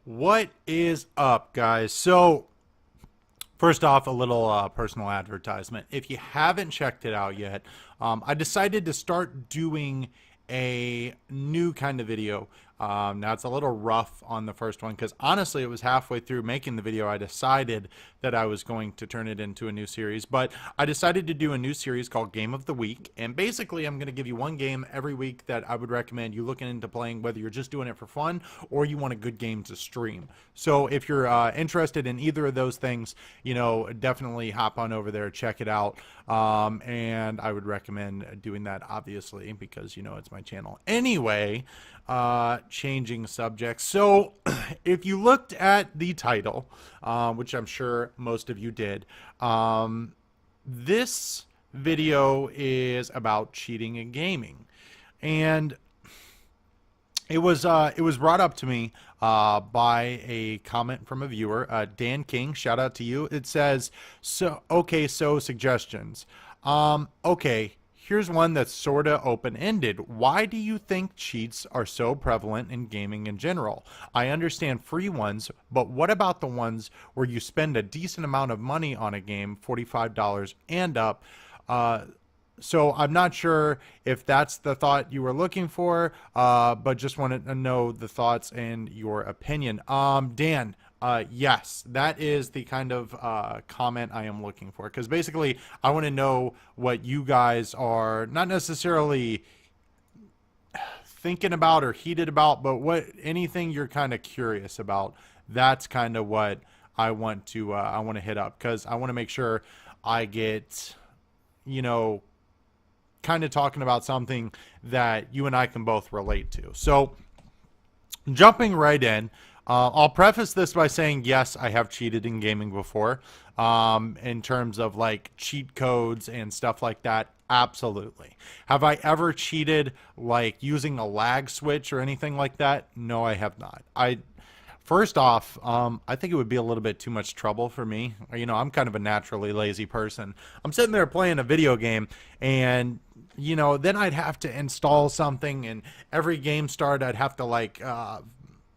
What is up, guys? So, first off, a little personal advertisement. If you haven't checked it out yet, I decided to start doing a new kind of video. Now, it's a little rough on the first one because honestly, it was halfway through making the video I decided that I was going to turn it into a new series. But I decided to do a new series called Game of the Week. And basically, I'm going to give you one game every week that I would recommend you looking into playing, whether you're just doing it for fun or you want a good game to stream. So if you're interested in either of those things, definitely hop on over there, check it out. And I would recommend doing that, obviously, because, it's my channel. Anyway, changing subjects. So if you looked at the title, which I'm sure most of you did, this video is about cheating in gaming. And it was brought up to me by a comment from a viewer, Dan King. Shout out to you. It says, so suggestions. Okay, here's one that's sort of open-ended. Why do you think cheats are so prevalent in gaming in general? I understand free ones, but what about the ones where you spend a decent amount of money on a game, $45 and up? So I'm not sure if that's the thought you were looking for, but just wanted to know the thoughts and your opinion. Dan, yes, that is the kind of comment I am looking for. Because basically, I want to know what you guys are not necessarily thinking about or heated about, but what anything you're kind of curious about. That's kind of what I want to hit up, because I want to make sure I get, kind of talking about something that you and I can both relate to. So, jumping right in, I'll preface this by saying, yes, I have cheated in gaming before. In terms of like cheat codes and stuff like that, absolutely. Have I ever cheated like using a lag switch or anything like that? No, I have not. First off, I think it would be a little bit too much trouble for me. I'm kind of a naturally lazy person. I'm sitting there playing a video game, and then I'd have to install something, and every game start I'd have to like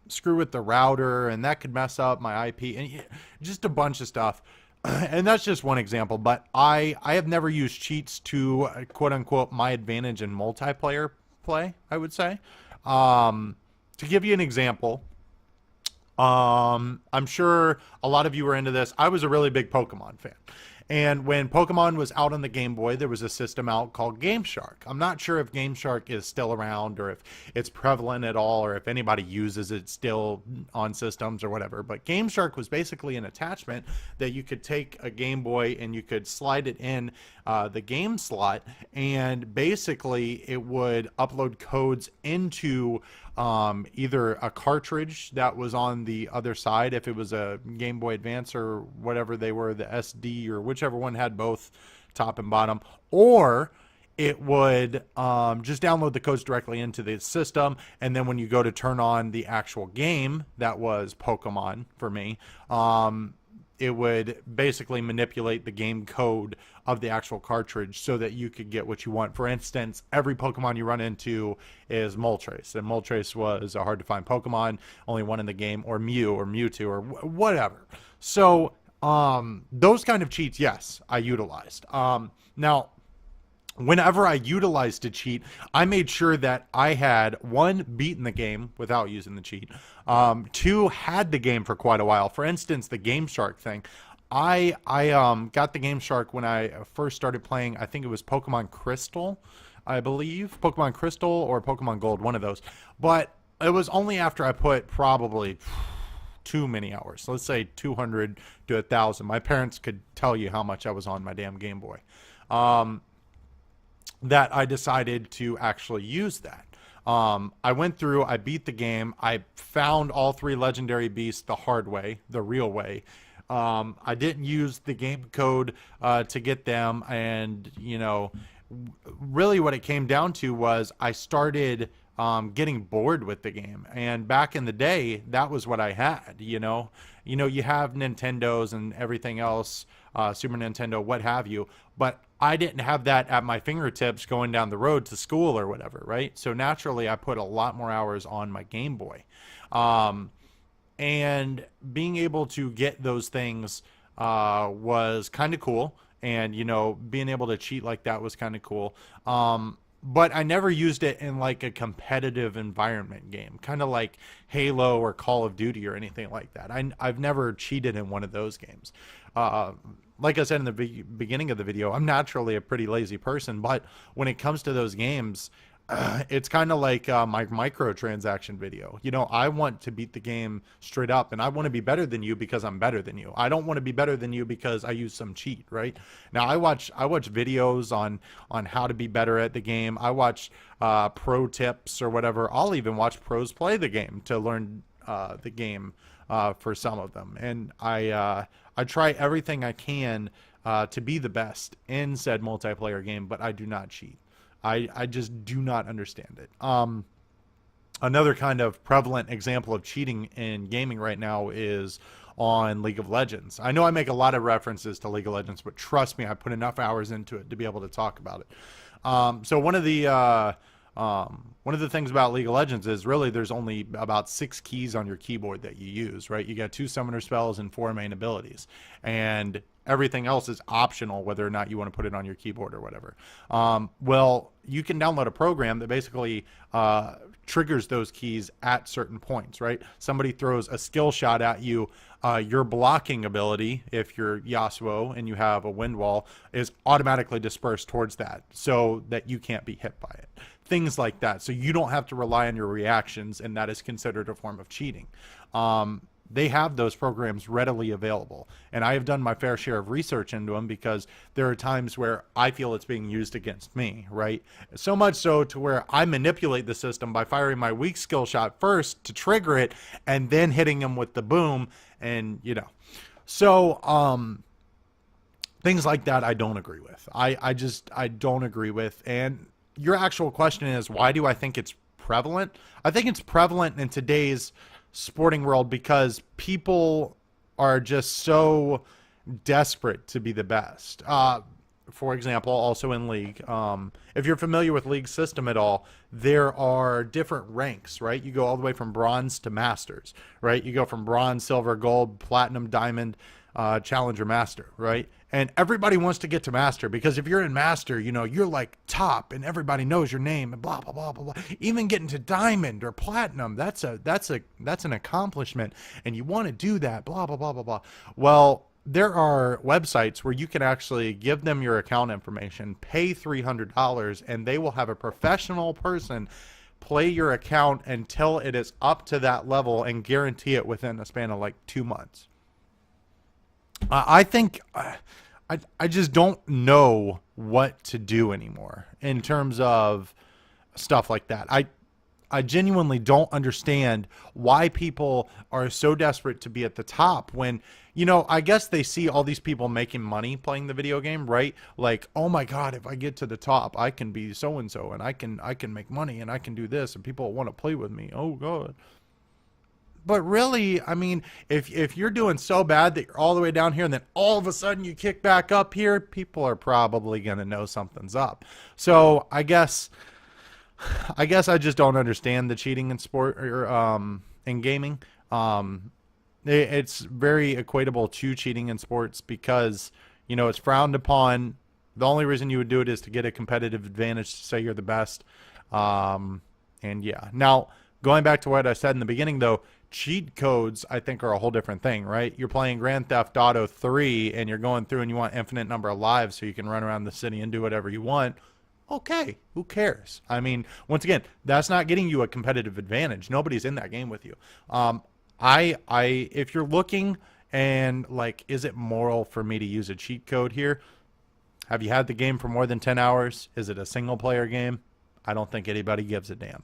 screw with the router, and that could mess up my IP, and just a bunch of stuff. And that's just one example, but I have never used cheats to quote unquote my advantage in multiplayer play, I would say. To give you an example, I'm sure a lot of you were into this. I was a really big Pokemon fan. And when Pokemon was out on the Game Boy, there was a system out called Game Shark. I'm not sure if Game Shark is still around or if it's prevalent at all or if anybody uses it still on systems or whatever. But Game Shark was basically an attachment that you could take a Game Boy and you could slide it in the game slot, and basically it would upload codes into either a cartridge that was on the other side, if it was a Game Boy Advance or whatever they were, the SD or whichever one had both top and bottom, or it would just download the codes directly into the system, and then when you go to turn on the actual game, that was Pokemon for me, it would basically manipulate the game code of the actual cartridge so that you could get what you want. For instance, every Pokemon you run into is Moltres, and Moltres was a hard to find Pokemon, only one in the game, or Mew or Mewtwo or whatever. So those kind of cheats, yes, I utilized. Now, whenever I utilized a cheat, I made sure that I had, one, beaten the game without using the cheat, two, had the game for quite a while. For instance, the Game Shark thing. I got the Game Shark when I first started playing. I think it was Pokemon Crystal, I believe. Pokemon Crystal or Pokemon Gold, one of those. But it was only after I put probably too many hours. Let's say 200 to 1,000. My parents could tell you how much I was on my damn Game Boy. That I decided to actually use that. I went through, I beat the game, I found all three legendary beasts the hard way, the real way. I didn't use the game code to get them, and really what it came down to was I started getting bored with the game. And back in the day, that was what I had. You have Nintendos and everything else, Super Nintendo, what have you, but I didn't have that at my fingertips going down the road to school or whatever, right? So naturally, I put a lot more hours on my Game Boy. And being able to get those things was kind of cool. And, being able to cheat like that was kind of cool. But I never used it in like a competitive environment game, kind of like Halo or Call of Duty or anything like that. I've never cheated in one of those games. Uh, like I said in the beginning of the video, I'm naturally a pretty lazy person, but when it comes to those games, it's kind of like my microtransaction video. I want to beat the game straight up, and I want to be better than you because I'm better than you. I don't want to be better than you because I use some cheat, right? Now I watch videos on how to be better at the game. I watch pro tips or whatever. I'll even watch pros play the game to learn the game for some of them, and I try everything I can to be the best in said multiplayer game, but I do not cheat. I just do not understand it. Another kind of prevalent example of cheating in gaming right now is on League of Legends. I know I make a lot of references to League of Legends, but trust me, I put enough hours into it to be able to talk about it. So one of the things about League of Legends is really there's only about 6 keys on your keyboard that you use, right? You got 2 summoner spells and 4 main abilities. And everything else is optional, whether or not you want to put it on your keyboard or whatever. Well, you can download a program that basically triggers those keys at certain points, right? Somebody throws a skill shot at you, your blocking ability, if you're Yasuo and you have a wind wall, is automatically dispersed towards that so that you can't be hit by it. Things like that. So you don't have to rely on your reactions, and that is considered a form of cheating. They have those programs readily available, and I have done my fair share of research into them because there are times where I feel it's being used against me, right? So much so to where I manipulate the system by firing my weak skill shot first to trigger it and then hitting them with the boom, and so things like that I don't agree with. I don't agree with. And your actual question is, why do I think it's prevalent? I think it's prevalent in today's sporting world because people are just so desperate to be the best. For example, also in League, if you're familiar with League system at all, there are different ranks, right? You go all the way from bronze to masters, right? You go from bronze, silver, gold, platinum, diamond, challenger, master, right? And everybody wants to get to master because if you're in master, you're like top and everybody knows your name and blah, blah, blah, blah, blah. Even getting to diamond or platinum, that's an accomplishment, and you want to do that, blah, blah, blah, blah, blah. Well, there are websites where you can actually give them your account information, pay $300, and they will have a professional person play your account until it is up to that level and guarantee it within a span of like 2 months. I think I just don't know what to do anymore in terms of stuff like that. I genuinely don't understand why people are so desperate to be at the top when, I guess they see all these people making money playing the video game, right? Like, oh my God, if I get to the top, I can be so-and-so and I can make money and I can do this and people want to play with me. Oh God. But really, I mean, if you're doing so bad that you're all the way down here and then all of a sudden you kick back up here, people are probably going to know something's up. So I guess I just don't understand the cheating in sport or in gaming. It's very equatable to cheating in sports because, it's frowned upon. The only reason you would do it is to get a competitive advantage to say you're the best. And yeah. Now, going back to what I said in the beginning, though, cheat codes, I think, are a whole different thing, right? You're playing Grand Theft Auto 3 and you're going through and you want infinite number of lives so you can run around the city and do whatever you want. Okay, who cares? I mean, once again, that's not getting you a competitive advantage. Nobody's in that game with you. If you're looking and like, is it moral for me to use a cheat code here? Have you had the game for more than 10 hours? Is it a single player game? I don't think anybody gives a damn.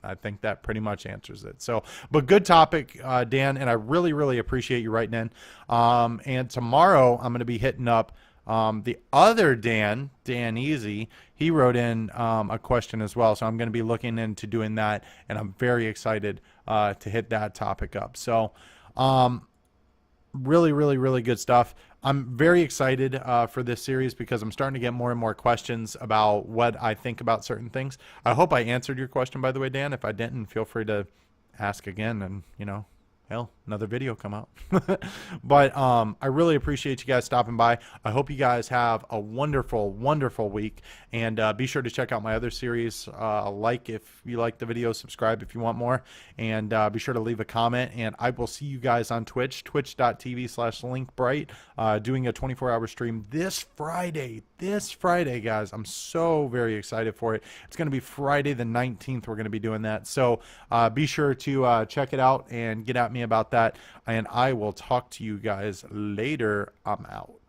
I think that pretty much answers it. So, but good topic, Dan, and I really, really appreciate you writing in. And tomorrow I'm going to be hitting up the other Dan Easy. He wrote in a question as well, so I'm going to be looking into doing that, and I'm very excited to hit that topic up. So, really, really, really good stuff. I'm very excited for this series because I'm starting to get more and more questions about what I think about certain things. I hope I answered your question, by the way, Dan. If I didn't, feel free to ask again and, hell, another video come out. But I really appreciate you guys stopping by. I hope you guys have a wonderful, wonderful week. And be sure to check out my other series. Like if you like the video, subscribe if you want more. And be sure to leave a comment. And I will see you guys on Twitch, twitch.tv/linkbright, doing a 24-hour stream this Friday. This Friday, guys. I'm so very excited for it. It's going to be Friday the 19th. We're going to be doing that. So be sure to check it out and get at me about that. And I will talk to you guys later. I'm out.